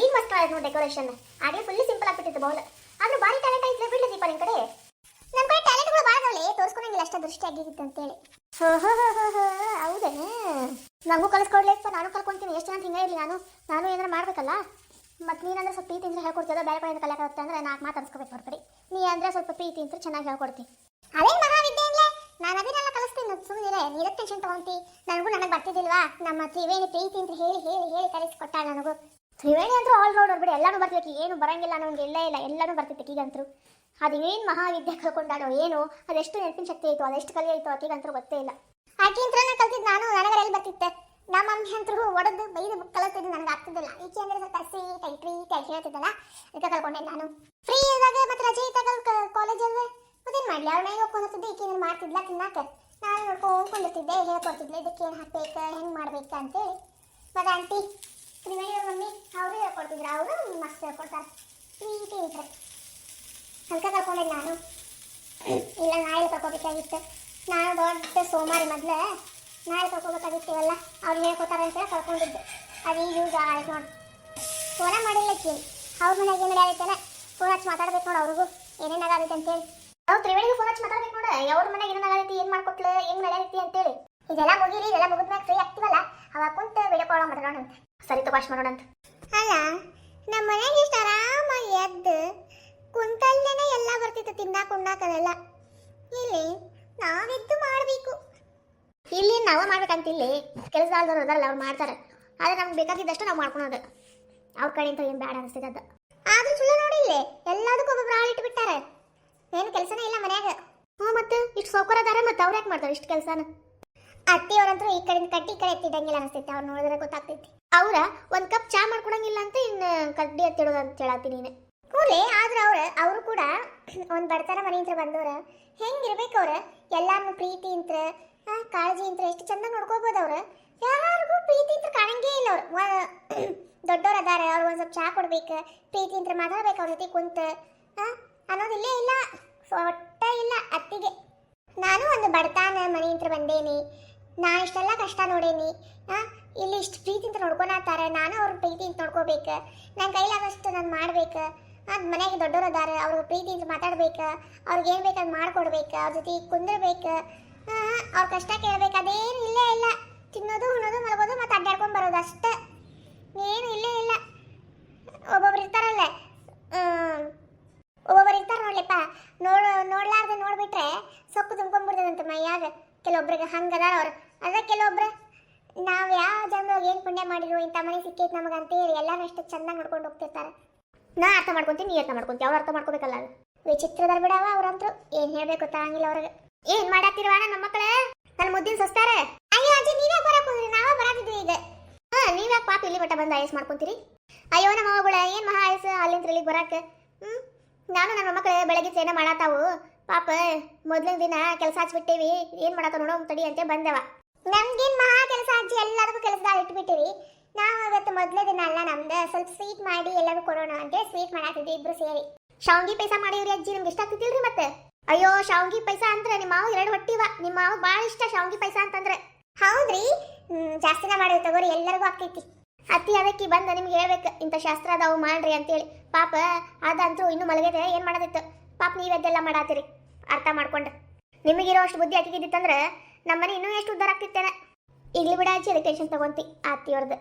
ಈಗ ಮಸ್ತ್ ಆಯ್ತು ನೋಡಿ ಡೆಕೋರೇಷನ್. ಆಡಿಯೋ ಫುಲ್ ಸಿಂಪಲ್ ಆಗ್ಬಿಟ್ಟಿತ್ತು ಬೌಲ್. ಆದ್ರೂ ಭಾರಿ ಟ್ಯಾಲೆಂಟ್ ಐತ್ಲೆ ಬಿಡ್ಲಿ ದೀಪ ನಿನ್ ಕಡೆ. ನನ್ನ ಕಡೆ ಟ್ಯಾಲೆಂಟ್ಗಳು ಭಾಳ ಅದಾವಲೆ, ತೋರಿಸ್ಕೊಂಡಂಗಿಲ್ಲ ಅಷ್ಟ ದೃಷ್ಟಿ ಆಗಿತ್ತು ಅಂತೇಳಿ. ಹೌದೇ, ನಂಗೂ ಕಲಿಸ್ಕೊಡ್ಲಿಪ್ಪ, ನಾನು ಕಲ್ಕೊಂತೀನಿ. ಎಷ್ಟು ಜನ ಹಿಂಗೆ ಇರಲಿ, ನಾನು ಏನಾರ ಮಾಡ್ಬೇಕಲ್ಲ. ಮತ್ತು ನೀನಂದ್ರೆ ಸ್ವಲ್ಪ ಪ್ರೀತಿ ಅಂತ ಹೇಳ್ಕೊಡ್ತೀವಿ, ಬೇರೆ ಕಡೆಯಿಂದ ಕಲಿಯಾಕತ್ತೆ ಅಂದ್ರೆ 4 ಮಾತು ಅನ್ಸ್ಕೋಬೇಕು ಹೊರಗಡೆ. ನೀ ಅಂದ್ರೆ ಸ್ವಲ್ಪ ಪ್ರೀತಿ ಅಂತ ಚೆನ್ನಾಗಿ ಹೇಳ್ಕೊಡ್ತಿ. ಅದೇನು ಮಹಾವಿದ್ಯೆ ಅಂದ್ರೆ ನಾನು ಅದನ್ನೆಲ್ಲ ಕಲಿಸ್ತೀನಿ, ಸುಮ್ಮನೆ ನೀರಕ್ಕೆ ಟೆನ್ಷನ್ ತಗೊಂತಿ. ನನಗೆ ಬರ್ತಿದ್ದಿಲ್ವಾ, ನಮ್ಮ ತ್ರಿವೇಣಿ ಪ್ರೀತಿ ಅಂತ ಹೇಳಿ ಹೇಳಿ ಹೇಳಿ ಕಲಿಸ್ಕೊಟ್ಟಾಳ ನನಗೂ. ತ್ರಿವೇಣಿ ಅಂತೂ ಆಲ್ ರೌಂಡರ್ ಬಿಡಿ, ಎಲ್ಲಾನು ಬರ್ತಿದ್ದಕ್ಕೆ, ಏನು ಬರಂಗಿಲ್ಲ ನಮ್ಗೆ ಇಲ್ಲ ಎಲ್ಲಾನು ಬರ್ತಿತ್ತು ಈಗಂತೂ. ಅದೇನು ಮಹಾವಿದ್ಯೆ ಕಳ್ಕೊಂಡಾಡೋ ಏನು, ಅದೆಷ್ಟು ನೆನಪಿನ ಶಕ್ತಿ ಆಯಿತು, ಅದೆಷ್ಟು ಕಲಿ ಆಯಿತು ಆಕೆಗಂತೂ ಗೊತ್ತೇ ಇಲ್ಲ. ಆಕೆ ಅಂತ ಕಲ್ತಿದ್ದು ನಾನು, ನನಗರ ಎಲ್ಲಿ ಬರ್ತಿತ್ತೆ. ನಮ್ಮ ಮಮ್ಮಿ ಅಂತೂ ಒಡೆದು ಬೈದು ಕಲಿತಿದ್ದು ನನಗೆ ಆಗ್ತಿದ್ದಿಲ್ಲ. ಈಕೆ ಅಂದ್ರೆ ಸ್ವಲ್ಪ ಟ್ರೀಟ್ ಹೇಳ್ತಿದ್ದಲ್ಲ, ಅದಕ್ಕೆ ಕಲ್ಕೊಂಡೆ ನಾನು. ಫ್ರೀ ಇದ್ದಾಗ ಮತ್ತು ರಜೆ ಇದ್ದಾಗ ಕಾಲೇಜಲ್ಲಿ ಮತ್ತೇನು ಮಾಡಲಿ, ಅವ್ರ ಮನೆಗೆ ಹೋಗ್ಕೊಂಡಿರ್ತಿದ್ದೆ. ಈಕೆ ಏನು ಮಾಡ್ತಿದ್ಲ ತಿನ್ನಾಕ, ನಾನು ನೋಡ್ಕೊಂಡಿರ್ತಿದ್ದೆ, ಹೇಳ್ಕೊಡ್ತಿದ್ದೆ ಇದಕ್ಕೆ ಏನು ಹಾಕ್ಬೇಕು ಹೆಂಗೆ ಮಾಡ್ಬೇಕು ಅಂತೇಳಿ. ಮತ್ತು ಆಂಟಿ ತ್ರಿವೇಣಿ ಅವ್ರ ಮಮ್ಮಿ ಅವರು ಹೇಳ್ಕೊಡ್ತಿದ್ರು, ಅವರು ಮಸ್ತ್ ಹೇಳ್ಕೊಡ್ತಾರೆ. ಪ್ರೀತಿ ಇದ್ರೆ ಅದಕ್ಕೆ ಕರ್ಕೊಂಡೆ ನಾನು. ಇಲ್ಲ ನಾಳೆ ಕರ್ಕೋಬೇಕಾಗಿತ್ತು, ನಾನು ದೊಡ್ಡ ಸೋಮಾರಿ ಮೊದಲು ನಾಳೆ ಕರ್ಕೋಬೇಕಾಗಿರ್ತೀವಲ್ಲ, ಅವ್ರು ಹೇಳ್ಕೊತಾರೆ ಅಂತೇಳಿ ಕರ್ಕೊಂಡಿದ್ದು. ಅದು ಈಗ ಯೂಸ್ ಆಯ್ತು ನೋಡಿ. ಫೋನ ಮಾಡಿಲ್ಲ ಕೇಳಿ, ಅವ್ರ ಮನೆಗೆ ಏನು ನಡೆಯುತ್ತಲ್ಲ, ಫೋನ್ ಹಚ್ಚಿ ಮಾತಾಡ್ಬೇಕು ನೋಡಿ ಅವ್ರಿಗೂ ಏನೇನಾಗೈತೆ ಅಂತೇಳಿ. ಅವ್ರು ತ್ರಿವೇಣಿಗೆ ಫೋನ್ ಹಚ್ಚಿ ಮಾತಾಡ್ಬೇಕು ನೋಡಿ, ಅವ್ರ ಮನೆಗೆ ಏನೇನಾಗೈತಿ, ಏನು ಮಾಡ್ಕೊಟ್ಲು, ಹೆಂಗೆ ನಡೆಯೈತಿ ಅಂತೇಳಿ. ಇದೆಲ್ಲ ಮುಗಿಲಿ, ಇದೆಲ್ಲ ಮುಗಿದ್ಮ್ಯಾಗ ಫ್ರೀ ಆಗ್ತೀವಲ್ಲ, ಅವಾಗ ಕುಂತು ವಿಡಿಯೋ ಕಾಲ್ ಮಾಡೋಣ ಅಂತ. ಸರಿ ತಗೋಶ್ ಮಾಡೋಣ ಅಂತ. ಅಲ್ಲ ನಮ್ಮ ಮನೆಗೆ ಇಷ್ಟು ಆರಾಮಾಗಿ ಎದ್ದು ಕುಂತಲ್ಲೇನೆ ಎಲ್ಲ ಬರ್ತಿತ್ತು, ತಿನ್ನಾಕ ಉಣ್ಣಾಕದೆಲ್ಲ. ಇಲ್ಲಿ ನಾವೆದ್ದು ಮಾಡಬೇಕು. ಇಲ್ಲಿ ನಾವು ಮಾಡ್ಬೇಕಂತ ಇಲ್ಲಿ ಕೆಲಸದವ್ರು ಅದಾರಲ್ಲ ಅವ್ರು ಮಾಡ್ತಾರೆ, ಆದರೆ ನಮ್ಗೆ ಬೇಕಾಗಿದ್ದಷ್ಟು ನಾವು ಮಾಡ್ಕೊಳೋದು. ಅವ್ರ ಕಡೆಯಿಂದ ಏನು ಬೇಡ ಅನಿಸ್ತಿದೆ ಅದು. ಆದ್ರೂ ಚಲೋ ನೋಡಿ, ಇಲ್ಲಿ ಎಲ್ಲದಕ್ಕೂ ಒಬ್ಬೊಬ್ರು ಆಳು ಇಟ್ಬಿಟ್ಟಾರೆ, ಏನು ಕೆಲಸನೇ ಇಲ್ಲ ಮನ್ಯಾಗ. ಮತ್ತೆ ಇಷ್ಟು ಸೌಕರ್ಯ ಅದಾರೆ, ಮತ್ತೆ ಅವ್ರು ಯಾಕೆ ಮಾಡ್ತಾರೆ ಇಷ್ಟು ಕೆಲಸನ? ಅತ್ತೆಯವ್ರಂತೂ ಈ ಕಡೆಯಿಂದ ಕಡ್ಡಿ ಈ ಕಡೆ ಎತ್ತಿದಂಗಿಲ್ಲ ಅನಿಸ್ತೈತೆ, ಅವ್ರು ನೋಡಿದ್ರೆ ಗೊತ್ತಾಗ್ತೈತಿ. ಅವ್ರ ಒಂದು ಕಪ್ ಚಾ ಮಾಡ್ಕೊಡಂಗಿಲ್ಲ ಅಂತ ಇನ್ನು ಕಡ್ಡಿ ಎತ್ತಿಡೋದು ಅಂತ ಹೇಳತ್ತೀನಿ ನೀನು. ಕೂಲೆ ಆದ್ರೆ ಅವರು ಕೂಡ ಒಂದು ಬಡತನ ಮನೆಯಿಂದ ಬಂದವ್ರ. ಹೆಂಗಿರ್ಬೇಕು ಅವ್ರು, ಎಲ್ಲಾರನ್ನು ಪ್ರೀತಿ ಅಂತ ಕಾಳಜಿ ಅಂತ ಎಷ್ಟು ಚಂದ ನೋಡ್ಕೋಬೋದು. ಅವ್ರು ಯಾರಿಗೂ ಪ್ರೀತಿ ಅಂತ ಕಾಣಂಗೇ ಇಲ್ಲ. ಅವ್ರು ದೊಡ್ಡವ್ರು ಅದಾರ, ಅವ್ರು ಒಂದು ಸ್ವಲ್ಪ ಚಾ ಕೊಡ್ಬೇಕು, ಪ್ರೀತಿ ಅಂತ ಮಾತಾಡ್ಬೇಕು ಅವ್ರ ಜೊತೆ ಕುಂತ ಅನ್ನೋದಿಲ್ಲೇ ಇಲ್ಲ, ಒಟ್ಟ ಇಲ್ಲ ಅತ್ತಿಗೆ. ನಾನು ಒಂದು ಬಡತನ ಮನೆಯಿಂದ ಬಂದೇನಿ, ನಾನು ಇಷ್ಟೆಲ್ಲ ಕಷ್ಟ ನೋಡೇನಿ. ಇಲ್ಲಿ ಇಷ್ಟು ಪ್ರೀತಿ ಅಂತ ನೋಡ್ಕೊಳತ್ತಾರೆ, ನಾನು ಅವ್ರ ಪ್ರೀತಿ ಅಂತ ನೋಡ್ಕೋಬೇಕು. ನನ್ನ ಕೈಲಾದಷ್ಟು ನಾನು ಮಾಡ್ಬೇಕು. ಮನೆಗೆ ದೊಡ್ಡವರು ಅದಾರ, ಅವ್ರಿಗೆ ಪ್ರೀತಿ ಅಂತ ಮಾತಾಡ್ಬೇಕು, ಅವ್ರಿಗೆ ಏನು ಬೇಕು ಅದು ಮಾಡ್ಕೊಡ್ಬೇಕು, ಅವ್ರ ಜೊತೆ ಕುಂದಿರ್ಬೇಕು, ಅವ್ರ ಕಷ್ಟ ಕೇಳ್ಬೇಕು. ಅದೇನು ಇಲ್ಲೇ ಇಲ್ಲ, ತಿನ್ನೋದು ಉಣ್ಣೋದು ಮಲಗೋದು ಮತ್ತು ಅಡ್ಡಾಡ್ಕೊಂಡು ಬರೋದು ಅಷ್ಟೇ, ಏನು ಇಲ್ಲೇ ಇಲ್ಲ. ಒಬ್ಬೊಬ್ರು ಇರ್ತಾರಲ್ಲ, ಒಬ್ಬೊಬ್ರು ಇರ್ತಾರೆ ನೋಡ್ಲಿಪ್ಪ, ನೋಡ್ಲಾರ್ದೆ ನೋಡ್ಬಿಟ್ರೆ ಸೊಪ್ಪು ತುಂಬ್ಕೊಂಡ್ಬಿಡ್ತದಂತೆ ಮೈಯಾಗ. ಕೆಲವೊಬ್ರಿಗೆ ಹಂಗದಾರ ಅವ್ರು. ಅದ ಕೆಲವೊಬ್ರು ನಾವು ಯಾವ ಜನ್ಮದಾಗ ಏನು ಪುಣ್ಯ ಮಾಡಿದ್ರು, ಇಂಥ ಮನೆ ಸಿಕ್ಕೈತೆ ನಮಗೆ ಅಂತೇಳಿ ಎಲ್ಲರೂ ಎಷ್ಟು ಚಂದ ನೋಡ್ಕೊಂಡು ಹೋಗ್ತಿರ್ತಾರೆ. ನಾ ಅರ್ಥ ಮಾಡ್ಕೊಂತೀನಿ, ನೀ ಅರ್ಥ ಮಾಡ್ಕೊಂತೀವಿ, ಅವ್ರು ಅರ್ಥ ಮಾಡ್ಕೋಬೇಕಲ್ಲ. ಅದು ವಿಚಿತ್ರದಾರ ಬಿಡವ ಅವ್ರಂತೂ, ಏನು ಹೇಳ್ಬೇಕು ಗೊತ್ತಾಗಿಲ್ಲ ಅವ್ರಿಗೆ. ಏನು ಮಾಡಾತಿರ್ವ ನಮ್ಮ ಮಕ್ಕಳೇ, ನನ್ನ ಮುದ್ದಿನ ಸಸ್ತಾರೆ. ಅಯ್ಯೋ ಅಜ್ಜಿ ನೀವೇ ಬರಾಕೋದ್ರಿ, ನಾವೇ ಬರಾತಿದ್ವಿ ಈಗ. ನೀವ್ಯಾಕೆ ಪಾಪ ಇಲ್ಲಿ ಮಟ್ಟ ಬಂದು ಆಯಸ್ ಮಾಡ್ಕೊಂತೀರಿ? ಅಯ್ಯೋ ನಮ್ಮ ಮಗಳ ಏನು ಮಹಾ ಆಯಸ್ ಅಲ್ಲಿಂದ ಇಲ್ಲಿಗೆ ಬರಾಕ. ನಾನು ನನ್ನ ಮಕ್ಕಳು ಬೆಳಗ್ಗೆ ಸೇನೆ ಮಾಡಾತಾವು, ಪಾಪ ಮೊದ್ಲಿನ ದಿನ ಕೆಲಸ ಹಚ್ಬಿಟ್ಟೇವಿ, ಏನು ಮಾಡಾತ ನೋಡೋ ತಡಿ ಅಂತ ಬಂದೆವ. ನಮ್ಗೇನು ಮಹಾ ಕೆಲಸ ಅಜ್ಜಿ, ಎಲ್ಲರಿಗೂ ಕೆಲಸದಾಗ ಇಟ್ಬಿಟ್ಟಿವಿ. ನಾವು ಇವತ್ತು ಮೊದಲೇ ದಿನ ಅಲ್ಲ, ನಮ್ದು ಸ್ವಲ್ಪ ಸ್ವೀಟ್ ಮಾಡಿ ಎಲ್ಲರೂ ಕೊಡೋಣ ಅಂತೇಳಿ ಸ್ವೀಟ್ ಮಾಡಾತಿದ್ವಿ ಇಬ್ರು ಸೇರಿ. ಶಾವ್ಗಿ ಪೈಸಾ ಮಾಡಿವ್ರಿ ಅಜ್ಜಿ, ನಿಮ್ಗೆ ಇಷ್ಟ ಆಗ್ತಿದ್ದಿಲ್ರಿ ಮತ್ತೆ? ಅಯ್ಯೋ ಶಾವ್ಗಿ ಪೈಸಾ ಅಂದ್ರೆ ನಿಮ್ಮ ಮಾವು 2 ಹೊಟ್ಟಿವ, ನಿಮ್ಮ ಮಾವು ಭಾಳ ಇಷ್ಟ ಶಾವ್ಗಿ ಪೈಸಾ ಅಂತಂದ್ರೆ. ಹೌದ್ರಿ, ಜಾಸ್ತಿನ ಮಾಡಿವಿ ತಗೋರಿ, ಎಲ್ಲರಿಗೂ ಆಗ್ತೈತಿ. ಅತ್ತಿ ಅದಕ್ಕೆ ಬಂದು ನಿಮ್ಗೆ ಹೇಳ್ಬೇಕು, ಇಂಥ ಶಾಸ್ತ್ರ ಅದಾವು ಮಾಡ್ರಿ ಅಂತೇಳಿ. ಪಾಪ ಅದಂತೂ ಇನ್ನೂ ಮಲಗಿದೆ, ಏನು ಮಾಡೋದಿತ್ತು ಪಾಪ, ನೀವೆದ್ದೆಲ್ಲ ಮಾಡಾತಿರಿ ಅರ್ಥ ಮಾಡ್ಕೊಂಡು. ನಿಮಗಿರೋ ಅಷ್ಟು ಬುದ್ಧಿ ಹಾಕಿದ್ದಿತ್ತಂದ್ರೆ ನಮ್ಮನೆ ಇನ್ನೂ ಎಷ್ಟು ಉದ್ದಾರ ಆಗ್ತಿತ್ತೇನೆ. ಈಗಲೂ ಬಿಡ ಅಜ್ಜಿ ಅದಕ್ಕೆ ಟೆನ್ಷನ್ ತಗೊಂತಿ ಅತ್ತಿಯವ್ರದ್ದು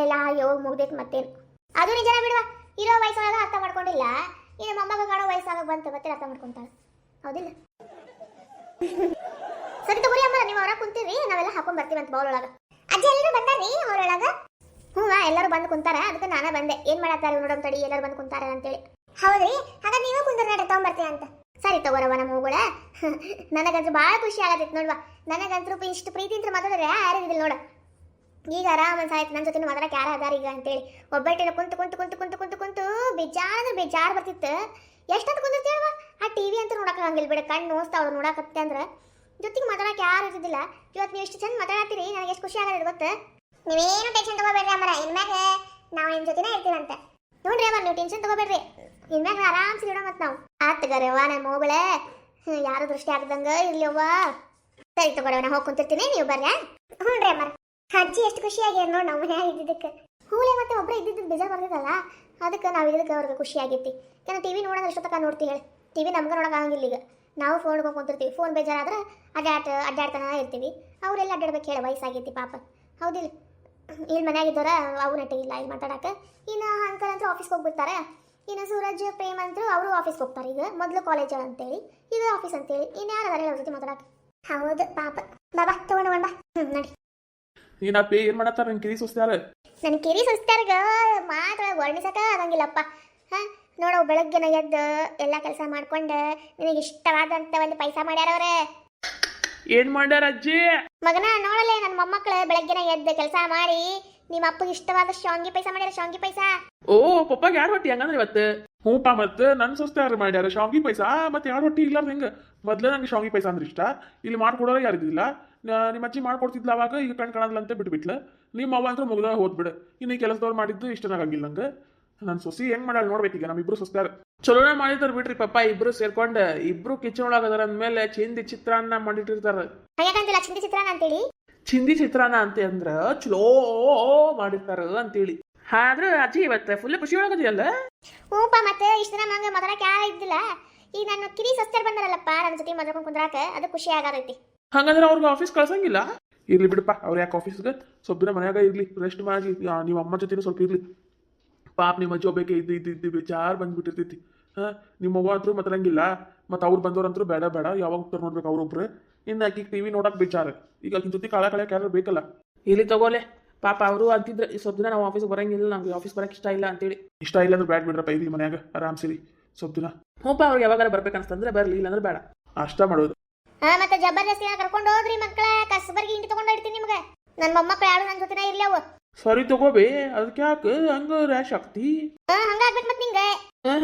ಎಲ್ಲ ಯೋಗ ಮುಗ್ದೈತೆ ಮತ್ತೇನು. ಅದು ನಿಜನ ಬಿಡುವ, ಇರೋ ವಯಸ್ಸಾಗ ಅರ್ಥ ಮಾಡ್ಕೊಂಡಿಲ್ಲ, ಇನ್ನು ಮೊಮ್ಮಗ ಕಾಣೋ ವಯಸ್ಸಾಗ ಬಂತು ಮತ್ತೆ ಅರ್ಥ ಮಾಡ್ಕೊಂತಾಳೆ, ಹೌದಿಲ್ಲ? ಸರಿ ತಗೋರಿ ಅಮ್ಮ, ನೀವು ಹೊರಗೆ ಕುಂತೀರಿ, ನಾವೆಲ್ಲ ಹಾಕೊಂಡ್ ಬರ್ತೀವಿ ಅಂತ ಬೌಲ್ ಒಳಗೆ. ಅಜ್ಜಿ ಎಲ್ಲರೂ ಬಂದಾರ್ರಿ ಅವ್ರೊಳಗೆ? ಹ್ಞೂ ಎಲ್ಲರೂ ಬಂದು ಕುಂತಾರ, ಅದಕ್ಕೆ ನಾನೇ ಬಂದೆ. ಏನು ಮಾಡತ್ತಾರೆ ನೋಡೋಣ ತಡಿ, ಎಲ್ಲರೂ ಬಂದು ಕುಂತಾರ ಅಂತೇಳಿ. ಹೌದ್ರಿ, ಹಾಗಾದ್ರೆ ನೀವೇ ಕುಂತಾರ ನಡೆ ತಗೊಂಬರ್ತೀನಿ ಅಂತ. ಸರಿ ತಗೋರವ ನಮ್ಮ ಹೂಗಳ, ನನಗಂತೂ ಭಾಳ ಖುಷಿ ಆಗತ್ತೈತೆ ನೋಡ್ವಾ. ನನಗಂತೂ ಇಷ್ಟು ಪ್ರೀತಿ ಅಂತ ಮಾತಾಡಿದ್ರೆ ಯಾರಿದಿಲ್ಲ ನೋಡ. ಈಗ ಆರಾಮ ಸಾಯ್ತು, ನನ್ನ ಜೊತೆ ಮಾತಾಡಕ್ಕೆ ಯಾರು ಅದಾರ ಈಗ ಅಂತೇಳಿ. ಒಬ್ಬಟ್ಟಿನ ಕುಂತು ಕುಂತು ಕುಂತು ಕುಂತು ಕುಂತು ಕುಂತು ಬೇಜಾರು ಬರ್ತಿತ್ತು. ಎಷ್ಟೊತ್ತು ಕುಂದಿರ್ತೀಯಲ್ವ, ಆ ಟಿವಿ ಅಂತ ನೋಡಕ್ಕಾಗಂಗಿಲ್ಲ ಬಿಡ, ಕಣ್ಣು ನೋಸ್ತಾವ ನೋಡಕತ್ತೆ ಅಂದ್ರೆ. ಜೊತೆಗೆ ಮಾತಾಡಕ್ಕೆ ಯಾರು ಇರ್ತಿದ್ದಿಲ್ಲ. ಇವತ್ತು ನೀವು ಎಷ್ಟು ಚಂದ ಮಾತಾಡ್ತೀರಿ, ನನಗೆ ಎಷ್ಟು ಖುಷಿ ಆಗೋದು ಗೊತ್ತು. ನೀವೇನು ಟೆನ್ಷನ್ ತಗೋಬೇಡ್ರಿ ಅಮ್ಮರ, ಇನ್ಮ್ಯಾಗ ನಾವು ನಿಮ್ಮ ಜೊತೆನೇ ಇರ್ತೀವಂತೆ. ನೋಡ್ರಿ ಅಮ್ಮ, ನೀವು ಟೆನ್ಷನ್ ತಗೋಬೇಡ್ರಿ, ಇನ್ಮ್ಯಾಗ ಆರಾಮ್ಸಿ ಇಡೋ ಮತ್ತೆ ನಾವು. ಆತಗರವ್ವ ನನ್ನ ಮೋಗಳೇ, ಯಾರು ದೃಷ್ಟಿ ಆಗ್ದಂಗ ಇರ್ಲಿವ್ವ. ಸರಿ ತಗೋರವ, ನಾ ಹೋಗಿ ಕುಂತಿರ್ತೀನಿ, ನೀವು ಬರ್ರಿ. ಹ್ಞೂ ರೀ ಅಮ್ಮರ. ಅಜ್ಜಿ ಎಷ್ಟು ಖುಷಿಯಾಗ್ಯಾರ ನೋಡಿ ನಾವು ಮನ್ಯಾಗ ಇದ್ದಿದ್ದಕ್ಕೆ. ಹೂಲೆ ಮತ್ತೆ ಒಬ್ಬರೇ ಇದ್ದಿದ್ದು ಬೇಜಾರು ಬರ್ತಿದ್ದಲ್ಲ, ಅದಕ್ಕೆ ನಾವು ಇದಕ್ಕೆ ಅವ್ರಿಗೆ ಖುಷಿ ಆಗೈತಿ. ಯಾಕಂದ್ರೆ ಟಿವಿ ನೋಡೋದು ಎಷ್ಟೊತ್ತಕ ನೋಡ್ತೀವಿ ಹೇಳಿ, ಟಿವಿ ನಮ್ಗೆ ನೋಡೋಕ್ಕಾಗಂಗಿಲ್ಲ ಈಗ. ನಾವು ಫೋನ್ ಹಿಡ್ಕೊಂಡು ಕುಂತಿರ್ತೀವಿ, ಫೋನ್ ಬೇಜಾರಾದ್ರೆ ಅಡ್ಡಾಡ್ತಾನೆ ಇರ್ತೀವಿ. ಅವರೆಲ್ಲ ಅಡ್ಡಾಡ್ಬೇಕು ಹೇಳಿ, ವಯಸ್ಸಾಗೈತಿ ಪಾಪ, ಹೌದಿಲ್ಲ. ಇಲ್ಲಿ ಮನ್ಯಾಗಿದ್ದವ್ರ ಅವ್ರು ನೆಟ್ಟಿಗಿಲ್ಲ ಇಲ್ಲಿ ಮಾತಾಡಕ್ಕೆ. ಇನ್ನು ಅಂಕಲ್ ಅಂತೂ ಆಫೀಸ್ಗೆ ಹೋಗ್ಬಿಡ್ತಾರೆ. ಇನ್ನು ಸೂರಜ್ ಪ್ರೇಮ್ ಅಂತೂ ಅವರು ಆಫೀಸ್ಗೆ ಹೋಗ್ತಾರೆ. ಈಗ ಮೊದಲು ಕಾಲೇಜ್ ಅಂತೇಳಿ, ಇದು ಆಫೀಸ್ ಅಂತೇಳಿ, ಇನ್ನು ಯಾರು ಅದಾರೆ ಅವ್ರ ಜೊತೆ ಮಾತಾಡಕ್ಕೆ. ಹೌದು ಪಾಪ. ಬಾಬಾ ತಗೊಂಡು ಬಾ. ನಡಿ. ಏನಪ್ಪಿ ಏನ್ ಮಾಡತ್ತಾರ ನನ್ ಕಿರಿ ಸುಸ್ತಾರ? ನನ್ನ ಕಿರಿ ಸುಸ್ತಾರ್ಗ ಮಾತ್ರ ವರ್ಣಿಸಕ ಆಗಂಗಿಲ್ಲಪ್ಪ. ಹಾಂ ನೋಡು, ಬೆಳಗ್ಗೆನ ಎದ್ದು ಎಲ್ಲ ಕೆಲಸ ಮಾಡ್ಕೊಂಡು ನಿನಗೆ ಇಷ್ಟವಾದಂಥ ಒಂದು ಪೈಸಾ ಮಾಡ್ಯಾರ ಅವ್ರೆ. ಏನ್ ಮಾಡ್ಯಾರ ಅಜ್ಜಿ? ಮಗನ ನೋಡಲೆ, ನನ್ನ ಮೊಮ್ಮಕ್ಕಳು ಬೆಳಗ್ಗೆನ ಎದ್ದು ಕೆಲಸ ಮಾಡಿ ನಿಮ್ಮ ಅಪ್ಪಗೆ ಇಷ್ಟವಾದ ಶಾಂಗಿ ಪೈಸಾ ಮಾಡ್ಯಾರ. ಶಾಂಗಿ ಪೈಸಾ. ಓ ಪಪ್ಪಾಗ ಯಾರು ಹೊಟ್ಟಿ ಹಂಗಂದ್ರೆ ಇವತ್ತು? ಹೂಪ ಮತ್ತೆ ನನ್ ಸುಸ್ತಾರ ಮಾಡ್ಯಾರ ಶಾಂಗಿ ಪೈಸಾ. ಮತ್ತೆ ಯಾರು ಹೊಟ್ಟಿ ಇಲ್ಲಾರ ಹೆಂಗ? ಮೊದ್ಲೇ ನಂಗೆ ಶಾಂಗಿ ಪೈಸಾ ಅಂದ್ರೆ ಇಷ್ಟ. ಇಲ್ಲಿ ಮಾಡ್ಕೊಡೋರು ಯಾರಿದ್ದಿಲ್ಲ. ನಿಮ್ಮ ಅಜ್ಜಿ ಮಾಡ್ಕೊಡ್ತಿದ್ಲ ಅವಾಗ, ಈಗ ಕಣ್ ಕಾಣಲ್ಲ ಅಂತ ಬಿಟ್ಬಿಟ್ಲ. ನಿಮ್ಮ ಅವ್ವ ಅಂದ್ರೆ ಮುಗ್ದ ಹೋದ್ಬಿಡ. ಇನ್ನು ಈ ಕೆಲಸದವ್ರು ಮಾಡಿದ್ದು ಇಷ್ಟನಾಗಿಲ್ಲ ನಂಗೆ. ನನ್ನ ಸೊಸಿ ಹೆಂಗ್ ಮಾಡಾಳ ನೋಡ್ಬೇಕೀಗ. ನಮ್ಮಿಬ್ರು ಸುಸ್ತಾರ ಚಲೋನ ಮಾಡಿದಾರ ಬಿಡ್ರಿ ಪಪ್ಪ. ಇಬ್ರು ಸೇರ್ಕೊಂಡ್ ಇಬ್ರು ಕಿಚನ್ ಒಳಗದಾರ ಅಂದ್ಮೇಲೆ ಚಿಂದಿ ಚಿತ್ರಾನ್ನ ಮಾಡಿಟ್ಟಿರ್ತಾರ. ಹಾಗಂತಿಲ್ಲ ಚಿಂದಿ ಚಿತ್ರಾನ್ನ ಅಂತೇಳಿ. ಚಿಂದಿ ಚಿತ್ರಾನ್ನ ಅಂತ ಅಂದ್ರ ಚಲೋ ಮಾಡಿರ್ತಾರ ಅಂತೇಳಿ. ಆದ್ರೆ ಅಜ್ಜಿ ಇವತ್ತು ಫುಲ್ ಖುಷಿ ಒಳಗದಿಯಲ್ಲ. ಹೂಪ ಮತ್ತೆ ಇಷ್ಟ ದಿನ ನಂಗೆ ಮಾತಾಡಕ್ಕೆ ಯಾರು ಇದ್ದಿಲ್ಲ. ಈಗ ನಾನು ಕಿರಿ ಸಸ್ತಾರ ಬಂದಾರಲ್ಲಪ್ಪ ನನ್ನ ಜೊತೆ ಮಾತಾಡ್ಕೊಂಡು ಕುಂದ್ರಾಕ, ಅದು ಖುಷಿ ಆಗತೈತಿ. ಹಂಗಂದ್ರೆ ಅವ್ರಿಗೆ ಆಫೀಸ್ ಕಳ್ಸಂಗಿಲ್ಲ? ಇರ್ಲಿ ಬಿಡಪ್ಪ, ಅವ್ರು ಯಾಕೆ ಆಫೀಸ್ಗೆ ಸ್ವಲ್ಪ ದಿನ ಮನ್ಯಾಗ ಇರ್ಲಿ, ರೆಸ್ಟ್ ಮಾಡಿ. ನೀವು ಅಮ್ಮ ಜೊತೆನೂ ಸ್ವಲ್ಪ ಇರ್ಲಿ. ಪಾಪ ನಿಮ್ಮ ಅಜ್ಜಿ ಒಬ್ಬಕ್ಕೆ ಇದ್ದು ಬೇಜಾರು ಬಂದ್ಬಿಟ್ಟಿರ್ತೈತಿ. ಹಾಂ ನಿಮ್ಮ ಅವ್ವ ಅಂತೂ ಮಾತಾಡಂಗಿಲ್ಲ. ಮತ್ತು ಅವ್ರು ಬಂದವ್ರಂತೂ ಬೇಡ ಬೇಡ, ಯಾವಾಗ ಹೋಗ್ತಾರೆ ನೋಡ್ಬೇಕು ಅವ್ರೊಬ್ರು. ಇನ್ನು ಆಕಿಗೆ ಟಿವಿ ನೋಡಕ್ಕೆ ಬೇಜಾರು. ಈಗ ಆಕಿನ ಜೊತೆ ಕಾಳ ಯಾರು ಬೇಕಲ್ಲ. ಇಲ್ಲಿ ತಗೋಲೆ ಪಾಪ. ಅವರು ಅಂತಿದ್ರೆ ಸ್ವಲ್ಪ ದಿನ ನಾವು ಆಫೀಸ್ಗೆ ಬರಂಗಿಲ್ಲ, ನಮ್ಗೆ ಆಫೀಸ್ ಬರಕ್ಕೆ ಇಷ್ಟ ಇಲ್ಲ ಅಂತೇಳಿ. ಇಷ್ಟ ಇಲ್ಲ ಅಂದ್ರೆ ಬ್ಯಾಡ್ ಬಿಡ್ರಪ್ಪ, ಇರ್ಲಿ ಮನ್ಯಾಗ ಆರಾಮ್ಸಿರಿ ಸ್ವಲ್ಪ ದಿನ. ಹ್ಞೂಪ, ಅವ್ರಿಗೆ ಯಾವಾಗಾರ ಬರ್ಬೇಕು ಅನ್ಸ್ತಂದ್ರೆ ಬರಲಿ, ಇಲ್ಲಾಂದ್ರೆ ಬೇಡ. ಅಷ್ಟ ಮಾಡೋದು. ಮತ್ತೆ ಜಬರ್ದಸ್ತಿ ಕರ್ಕೊಂಡು ಹೋದ್ರಿ ಮಕ್ಕಳ, ಕಸಬರ್ಗಿ ಇಂಟಿ ತಗೊಂಡು ಇಡ್ತೀನಿ ನಿಮ್ಗೆ. ನನ್ನ ಮೊಮ್ಮಕ್ಕಳು ಯಾರು ನನ್ನ ಜೊತೆನ ಇರ್ಲಿ ಅವು. ಸರಿ ತಗೋಬೇ, ಅದಕ್ಕೆ ಯಾಕೆ ಹಂಗ ರ್ಯಾಶ್ ಆಗ್ತಿ? ಹಂಗಾಗ್ಬೇಕು ಮತ್ತೆ ನಿಂಗೆ.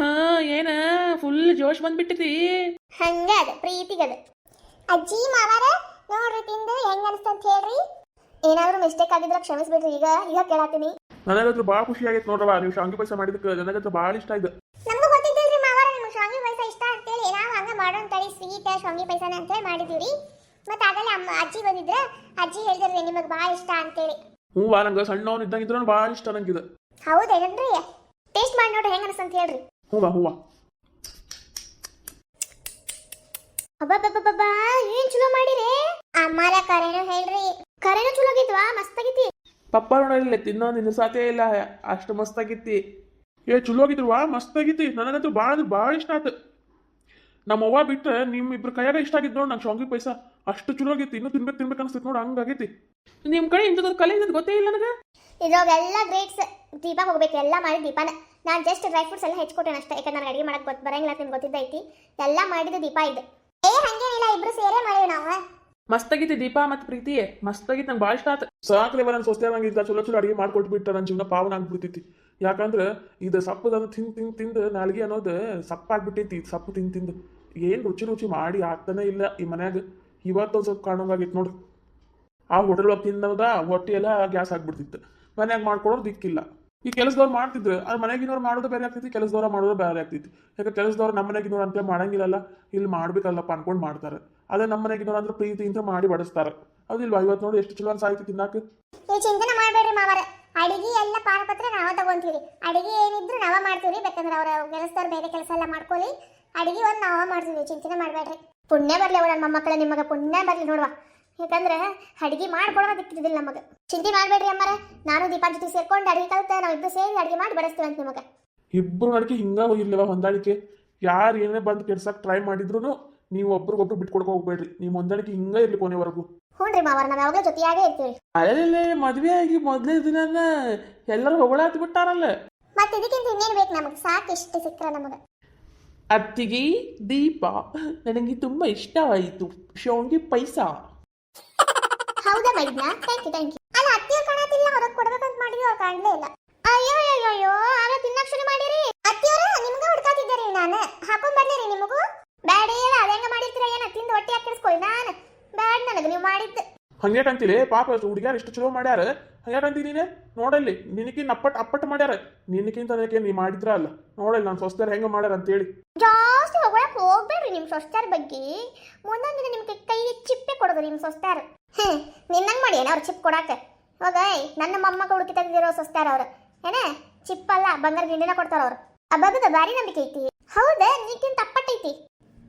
ಏನ ಫುಲ್ ಜೋಶ್ ಬಂದ್ಬಿಟ್ಟಿತಿ. ಹಂಗ ಅದ ಪ್ರೀತಿಗದ. ಅಜ್ಜಿ ಮಾವಾರ ನೋಡ್ರಿ ತಿಂದು ಹೆಂಗ ಅನಿಸ್ತಂತ ಹೇಳ್ರಿ. ಏನಾದ್ರು ಮಿಸ್ಟೇಕ್ ಆಗಿದ್ರೆ ಕ್ಷಮಿಸ್ಬಿಡ್ರಿ. ಈಗ ಕೇಳತ್ತೀನಿ. ನನಗಂತೂ ಭಾಳ ಖುಷಿ ಆಗೈತೆ ನೋಡ್ರವ, ನೀವು ಶಾಂಗಿ ಪೈಸಾ ಮಾಡಿದಕ್ಕೆ. ನನಗಂತೂ ಭಾಳ ಇಷ್ಟ ಆಯ್ತು. ನಮಗೂ ಗೊತ್ತಿದ್ದಿಲ್ರಿ ಮಾವಾರ ನಿಮ್ಗೆ ಶಾಂಗಿ ಪೈಸಾ ಇಷ್ಟ ಅಂತೇಳಿ. ನಾವು ಹಂಗ ಮಾಡೋಣ ತಡಿ, ಸ್ವೀಟ್ ಶಾಂಗಿ ಪೈಸಾನ ಅಂತೇಳಿ ಮಾಡಿದೀವ್ರಿ. ಮತ್ತೆ ಆಗಲೇ ಅಜ್ಜಿ ಬಂದಿದ್ರ, ಅಜ್ಜಿ ಹೇಳಿದ್ರಿ ನಿಮಗೆ ಭಾಳ ಇಷ್ಟ ಅಂತೇಳಿ. ಹ್ಞೂ, ನಂಗೆ ಸಣ್ಣವನು ಇದ್ದಂಗಿದ್ರು ಭಾಳ ಇಷ್ಟ ನಂಗಿದ. ಹೌದೇನ್ರಿ? ಟೇಸ್ಟ್ ಮಾಡಿ ನೋಡ್ರಿ ಹೆಂಗ ಅನಿಸ್ತಂತ ಹೇಳ್ರಿ. ಹೂವ ಅಬ್ಬಬ್ಬಬ್ಬಬ್ಬಾ, ಏನ್ ಚಲೋ ಮಾಡಿರಿ. ಅಮ್ಮಾರ ಕರೆನೂ ಹೇಳ್ರಿ. ಕರೆನೂ ಚಲೋ ಆಗಿದ್ವಾ? ಮಸ್ತ್ ಆಗಿತಿ. ಪಪ್ಪ ನೋಡಿಲ್ಲ ತಿನ್ನೋ ನಿನ್ನ ಸಾಧ್ಯ ಇಲ್ಲ, ಅಷ್ಟು ಮಸ್ತಾಗಿತ್ತಿ. ಚಲೋ ಆಗಿದ್ವಾ? ಮಸ್ತಾಗಿತ್ತಿ. ನನಗಂತೂ ಭಾಳ ಇಷ್ಟ ಆಯ್ತು. ನಮ್ಮ ಅವ್ವ ಬಿಟ್ಟರೆ ನಿಮ್ಮಿಬ್ರು ಕೈಯಾಗ ಇಷ್ಟ ಆಗಿದ್ದು ನೋಡಿ ನಂಗೆ ಶಾಂಗಿ ಪೈಸಾ. ಅಷ್ಟು ಚಲೋ ಆಗೈತಿ. ಇನ್ನೂ ತಿನ್ಬೇಕು ಅನಿಸ್ತೈತಿ ನೋಡಿ, ಹಂಗಾಗೈತಿ. ನಿಮ್ಮ ಕಡೆ ಇಂಥದ್ದು ಕಲೆ ಇದ್ದದ್ದು ಗೊತ್ತೇ ಇಲ್ಲ ನನಗೆ. ಇದ್ರಾಗೆಲ್ಲ ಗ್ರೇಟ್ಸ್. ದೀಪ ಹೋಗ್ಬೇಕು ಎಲ್ಲ ಮಾಡಿ ದೀಪನ. ನಾನು ಜಸ್ಟ್ ಡ್ರೈ ಫ್ರೂಟ್ಸ್ ಎಲ್ಲ ಹೆಚ್ಚಿಕೊಟ್ಟೇನೆ ಅಷ್ಟೇ. ಯಾಕಂದ್ರೆ ನನಗೆ ಅಡುಗೆ ಮಾಡಕ್ಕೆ ಬರಂಗಿಲ್ಲ, ನಿಮ್ಗೆ ಗೊತ್ತಿದ್ದೈತಿ. ಎಲ್ಲ ಮಾಡಿದ್ದು ದೀಪ ಇದು. ಹಂಗೇನಿಲ್ಲ, ಇಬ್ರು ಸೇರೇ ಮಾಡಿವಿ ನಾವು. ಮಸ್ತಾಗಿತ್ತು ದೀಪ ಮತ್ತು ಪ್ರೀತಿ, ಮಸ್ತಾಗಿತ್ತು. ನಂಗೆ ಭಾಳ ಇಷ್ಟ ಆಯ್ತು. ಸಾಕ್ರೆ ನನ್ನ ಸೊಸೆಯಾಗಿದ್ದ ಚಲೋ ಅಡುಗೆ ಮಾಡ್ಕೊಟ್ಬಿಟ್ಟು ನನ್ನ ಜೀವನ ಪಾವನ ಆಗ್ಬಿಡ್ತೈತಿ. ಯಾಕಂದ್ರೆ ಇದು ಸಪ್ಪದ ತಿಂದು ನಾಲ್ಗೆ ಅನ್ನೋದು ಸಪ್ಪಾಗ್ಬಿಟ್ಟೈತಿ. ಸಪ್ಪು ತಿಂದು ಏನು ರುಚಿ ಮಾಡಿ ಆಗ್ತಾನೆ ಇಲ್ಲ ಈ ಮನ್ಯಾಗ. ಇವತ್ತೊಂದು ಸ್ವಲ್ಪ ಕಾಣೋಂಗಾಗಿತ್ತು ನೋಡಿ. ಆ ಹೋಟೆಲ್ ಒಳಗೆ ತಿನ್ನೋದ ಹೊಟ್ಟೆ ಎಲ್ಲ ಗ್ಯಾಸ್ ಆಗ್ಬಿಡ್ತಿತ್ತು. ಮನ್ಯಾಗ ಮಾಡ್ಕೊಡೋರು ದಿಕ್ಕಿಲ್ಲ. ಈ ಕೆಲಸದವ್ರು ಮಾಡ್ತಿದ್ರು, ಅದು ಮನೆಗಿನವ್ರು ಮಾಡೋದು ಬೇರೆ ಆಗ್ತೈತಿ, ಕೆಲಸದವ್ರ ಮಾಡೋದು ಬೇರೆ ಆಗ್ತೈತಿ. ಯಾಕೆ ಕೆಲಸದವ್ರು ನಮ್ಮ ಮನೆಗಿನವ್ರು ಅಂತ ಮಾಡಂಗಿಲ್ಲಲ್ಲ, ಇಲ್ಲಿ ಮಾಡ್ಬೇಕಲ್ಲಪ್ಪ ಅನ್ಕೊಂಡು ಮಾಡ್ತಾರೆ. ಅದೇ ನಮ್ಮ ಮನೆಗಿನವ್ರು ಅಂದ್ರೆ ಪ್ರೀತಿಯಿಂದ ಮಾಡಿ ಬಡಿಸ್ತಾರೆ. ಅದಿಲ್ವಾ? ಇವತ್ತು ನೋಡಿ ಎಷ್ಟು ಚಲೋ ಸಾಯ್ತಿ ತಿನ್ನಾಕ. ಚಿಂತನೆ ಮಾಡಬೇಡ್ರಿ ಮಾವರ. ಅಡಿಗೆ ಎಲ್ಲ ಪಾರಪತ್ರ ನಾವ ತಗೊಂತೀವಿ. ಅಡಿಗೆ ಏನಿದ್ರು ನಾವ ಮಾಡ್ತೀವಿ. ಬೇಕಂದ್ರೆ ಅವ್ರ ಕೆಲಸದವ್ರು ಬೇರೆ ಕೆಲಸ ಎಲ್ಲ ಮಾಡ್ಕೊಳ್ಳಿ, ಅಡಿಗೆ ಒಂದು ನಾವ ಮಾಡ್ತೀವಿ. ಚಿಂತನೆ ಮಾಡಬೇಡ್ರಿ. ಪುಣ್ಯ ಬರ್ಲಿ ಅವ್ರ ನನ್ನ ಮೊಮ್ಮಕ್ಕಳ, ನಿಮಗೆ ಪುಣ್ಯ ಬರ್ಲಿ ನೋಡುವ. ಯಾಕಂದ್ರೆ ಅಡಿಗೆ ಮಾಡ್ಕೊಡೋದಿಕ್ಕಿದ್ದಿಲ್ಲ ನಮಗೆ. ಚಿಂತೆ ಮಾಡಬೇಡ್ರಿ ಅಮ್ಮರ. ನಾನು ದೀಪಾ ಜೊತೆ ಸೇರ್ಕೊಂಡು ಅಡಿಗೆ ಕಲಿತೆ, ನಾವು ಇಬ್ಬರು ಸೇರಿ ಅಡಿಗೆ ಮಾಡಿ ಬಡಿಸ್ತೀವಿ ಅಂತ ನಿಮಗೆ. ಇಬ್ಬರು ನಡಿಕೆ ಹಿಂಗ ಹೋಗಿರ್ಲಿವ ಹೊಂದಾಣಿಕೆ. ಯಾರು ಏನೇ ಬಂದು ಕೆಡ್ಸಕ್ಕೆ ಟ್ರೈ ಮಾಡಿದ್ರು ನೀವು ಒಬ್ರಿಗೊಬ್ರು ಬಿಟ್ಕೊಡ್ಕೊ ಹೋಗ್ಬೇಡ್ರಿ. ನೀವು ಹೊಂದಾಣಿಕೆ ಹಿಂಗ ಇರ್ಲಿ ಕೊನೆವರೆಗೂ. ಹ್ಞೂ ಮಾವರ, ನಾವು ಯಾವಾಗಲೂ ಜೊತೆಯಾಗೇ ಇರ್ತೀವಿ. ಅಲ್ಲೇ ಮದುವೆ ಆಗಿ ಮೊದಲೇ ದಿನ ಎಲ್ಲರೂ ಹೊಗಳಾತ್ ಬಿಟ್ಟಾರಲ್ಲ. ಮತ್ತೆ ಇದಕ್ಕಿಂತ ಇನ್ನೇನು ಬೇಕು ನಮಗೆ? ಸಾಕು ಇಷ್ಟು ಸಿಕ್ಕರೆ ನಮಗೆ. ಅತ್ತಿಗೆ ದೀಪ ನನಗೆ ತುಂಬಾ ಇಷ್ಟವಾಯಿತು. ಶಾಂಗಿ ಪೈಸಾ. ಹೌದಾ ಮೈದ್ನಾ? Thank you. ಅಲ್ಲ ಅತ್ತಿಯವ್ರು ಕಾಣತಿಲ್ಲ, ಹೊರಗೆ ಕೊಡ್ಬೇಕಂತ ಮಾಡಿದ್ವಿ, ಅವ್ರು ಕಾಣಲೇ ಇಲ್ಲ. ಅಯ್ಯೋ ಆಗ ತಿನ್ನಕ್ ಶುರು ಮಾಡಿರಿ. ಅತ್ತಿಯವ್ರ ನಿಮ್ಗೆ ಹುಡ್ಕಾತಿದ್ದೀರಿ. ನಾನು ಹಾಕೊಂಡ್ ಬರ್ಲಿರಿ ನಿಮಗೂ? ಬ್ಯಾಡ ಹೇಳ, ಅದ ಹೆಂಗ ಮಾಡಿರ್ತೀರ? ಏನ ತಿಂದು ಹೊಟ್ಟೆ ಹಾಕಿಸ್ಕೊಳ್ಳಿ. ನಾನು ಬ್ಯಾಡ್, ನನಗೆ ನೀವು ಮಾಡಿದ್ದು. ಹಂಗೇಟಂತಿಲಿ ಪಾಪ ಹುಡುಗ್ಯಾರ ಎಷ್ಟು ಚಲೋ ಮಾಡ್ಯಾರ. ಹಂಗೇಟಂತಿ ನೀನೆ ನೋಡಲ್ಲಿ. ನಿನಕಿನ್ ಅಪ್ಪಟ್ಟು ಮಾಡ್ಯಾರ. ನಿನಕಿಂತ ನೀ ಮಾಡಿದ್ರ ಅಲ್ಲ. ನೋಡಲ್ಲಿ ನಾನು ಸ್ವಸ್ಥರ ಹೆಂಗ ಮಾಡ್ಯಾರ ಅಂತೇಳಿ. ಜಾಸ್ತಿ ಹೊಗಳಕ್ ಹೋಗ್ಬೇಡ್ರಿ ನಿಮ್ ಸ್ವಸ್ಥರ ಬಗ್ಗೆ. ಮುಂದೊಂದು ದಿನ ನಿಮ್ಗೆ ಕೈಗೆ ಚಿಪ್ಪೆ ಕೊಡೋದು ನಿಮ್ ಸ್ವಸ್ಥರು. ನಿನ್ನಂಗ್ ಮಾಡಿ ಅವ್ರು ಚಿಪ್ ಕೊಡಾಕ ಹೋಗ. ನನ್ನ ಮೊಮ್ಮಕ್ಕ ಹುಡುಕಿ ತೆಗೆದಿರೋ ಸ್ವಸ್ಥರ ಅವ್ರು. ಏನ ಚಿಪ್ಪಲ್ಲ ಬಂಗಾರ ಗಿಂಡಿನ ಕೊಡ್ತಾರ ಅವ್ರು ಅಬ್ಬದ ಬಾರಿ ನಂಬಿಕೆ ಐತಿ ಹೌದ ನೀಕಿನ್ ತಪ್ಪಟ್ಟೈತಿ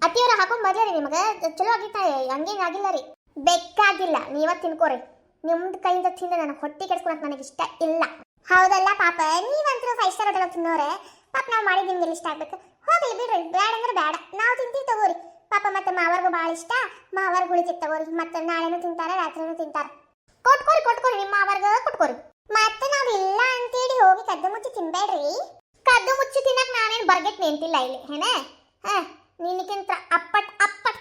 ಅತ್ತಿಯವರ ಹಾಕೊಂಡ್ ಬರ್ಲಿ ನಿಮಗ ಚಲೋ ಆಗಿತ್ತ ಹಂಗೇನ್ ಆಗಿಲ್ಲ ರೀ ಬೇಕಾಗಿಲ್ಲ ನೀವ ತಿನ್ಕೋರಿ ನಿಮ್ದು ಕೈಯಿಂದ ತಿಂದ ನನಗೆ ಹೊಟ್ಟೆ ಕೆಡ್ಸ್ಕೊಳಕ್ ನನಗೆ ಇಷ್ಟ ಇಲ್ಲ ಹೌದಲ್ಲ ಪಾಪ ನೀವಂತರೂ 5 ಸ್ಟಾರ್ ಹೋಟೆಲ್ ತಿನ್ನೋರೆ ಪಾಪ ನಾವು ಮಾಡಿದ್ ನಿಮ್ಗೆ ಇಷ್ಟ ಆಗ್ಬೇಕು ಹೋಗ್ಲಿ ಬಿಡ್ರಿ ಬೇಡ ಅಂದ್ರೆ ಬೇಡ ನಾವು ತಿಂತೀವಿ ತಗೋರಿ ಪಾಪ ಮತ್ತೆ ಮಾವರ್ಗೂ ಭಾಳ ಇಷ್ಟ ಮಾವರ್ಗ ಉಳಿತಿ ತಗೋರಿ ಮತ್ತೆ ನಾಳೆನೂ ತಿಂತಾರೆ ರಾತ್ರಿನೂ ತಿಂತಾರೆ ಕೊಟ್ಕೋರಿ ನಿಮ್ಮ ಮಾವರ್ಗ ಕೊಟ್ಕೋರಿ ಮತ್ತೆ ನಾವು ಇಲ್ಲ ಅಂತೇಳಿ ಹೋಗಿ ಕದ್ದು ಮುಚ್ಚಿ ತಿನ್ಬೇಡ್ರಿ ಕದ್ದು ಮುಚ್ಚಿ ತಿನ್ನಕ್ ನಾನೇನು ಬರ್ಗೆಟ್ ನಿಂತಿಲ್ಲ ಇಲ್ಲಿ ಏನ ನಿನಕ್ಕಿಂತ ಅಪ್ಪಟ್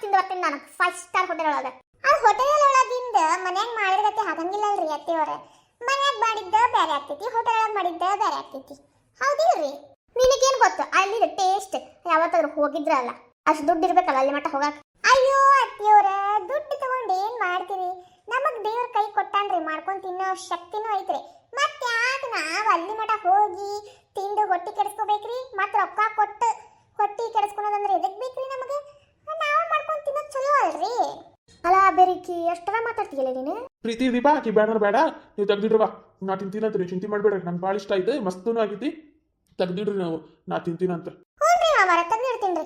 ತಿಂದು ಬರ್ತೀನಿ ನಾನು 5 ಸ್ಟಾರ್ ಹೋಟೆಲ್ ಒಳಗ ಆ ಹೋಟೆಲ್ ಒಳಗಿಂದ ಮನ್ಯಾಗ ಮಾಡಿರಗತ್ತೆ ಹಾಗಂಗಿಲ್ಲ ಅಲ್ರಿ ಅತ್ತಿಯವರ ಮನ್ಯಾಗ ಮಾಡಿದ್ದ ಬೇರೆ ಆಗ್ತೈತಿ ಹೋಟೆಲ್ ಒಳಗೆ ಮಾಡಿದ್ದ ಬೇರೆ ಆಗ್ತೈತಿ ಹೌದಿಲ್ರಿ ನಿನಗೇನು ಗೊತ್ತು ಅಲ್ಲಿ ಟೇಸ್ಟ್ ಯಾವತ್ತಾದ್ರೂ ಹೋಗಿದ್ರಲ್ಲ ಅಷ್ಟು ದುಡ್ಡು ಇರ್ಬೇಕಲ್ಲ ಅಲ್ಲಿ ಮಟ್ಟ ಹೋಗಾಕ ಅಯ್ಯೋ ಅತ್ತಿಯವರ ದುಡ್ಡು ತಗೊಂಡು ಏನ್ ಮಾಡ್ತೀರಿ ನಮಗ್ ದೇವ್ರ ಕೈ ಕೊಟ್ಟಾನ್ರಿ ಮಾಡ್ಕೊಂಡ್ ತಿನ್ನೋ ಶಕ್ತಿನೂ ಐತ್ರಿ ಮತ್ತೆ ಯಾಕೆ ನಾವ್ ಅಲ್ಲಿ ಮಠ ಹೋಗಿ ತಿಂದು ಹೊಟ್ಟಿ ಕೆಡಿಸ್ಕೋಬೇಕ್ರಿ ಮತ್ ರೊಕ್ಕ ಕೊಟ್ಟು ಹೊಟ್ಟಿ ಕೆಡಿಸ್ಕೊಳೋದಂದ್ರೆ ಎದಕ್ ಬೇಕ್ರಿ ನಮಗೆ ನಾವ್ ಮಾಡ್ಕೊಂಡ್ ತಿನ್ನೋದ್ ಚಲೋ ಅಲ್ರಿ ಅಲ್ಲ ಬೆರಿಕಿ ಎಷ್ಟರ ಮಾತಾಡ್ತೀಯಲ್ಲ ನೀನು ಪ್ರೀತಿ ದೀಪಾ ಆಕಿ ಬೇಡ ಬೇಡ ನೀವು ತೆಗ್ದಿಡ್ರಿ ಬಾ ನಾ ತಿಂತೀನಂತ ಚಿಂತೆ ಮಾಡ್ಬೇಡ್ರಿ ನಂಗೆ ಭಾಳ ಇಷ್ಟ ಆಯ್ತು ಮಸ್ತೂ ಆಗೈತಿ ತೆಗ್ದಿಡ್ರಿ ನಾವು ನಾ ತಿಂತೀನಂತ ಹ್ಞೂ ರೀ ಮಾಮಾರ ತೆಗ್ದಿಡ್ತೀನಿ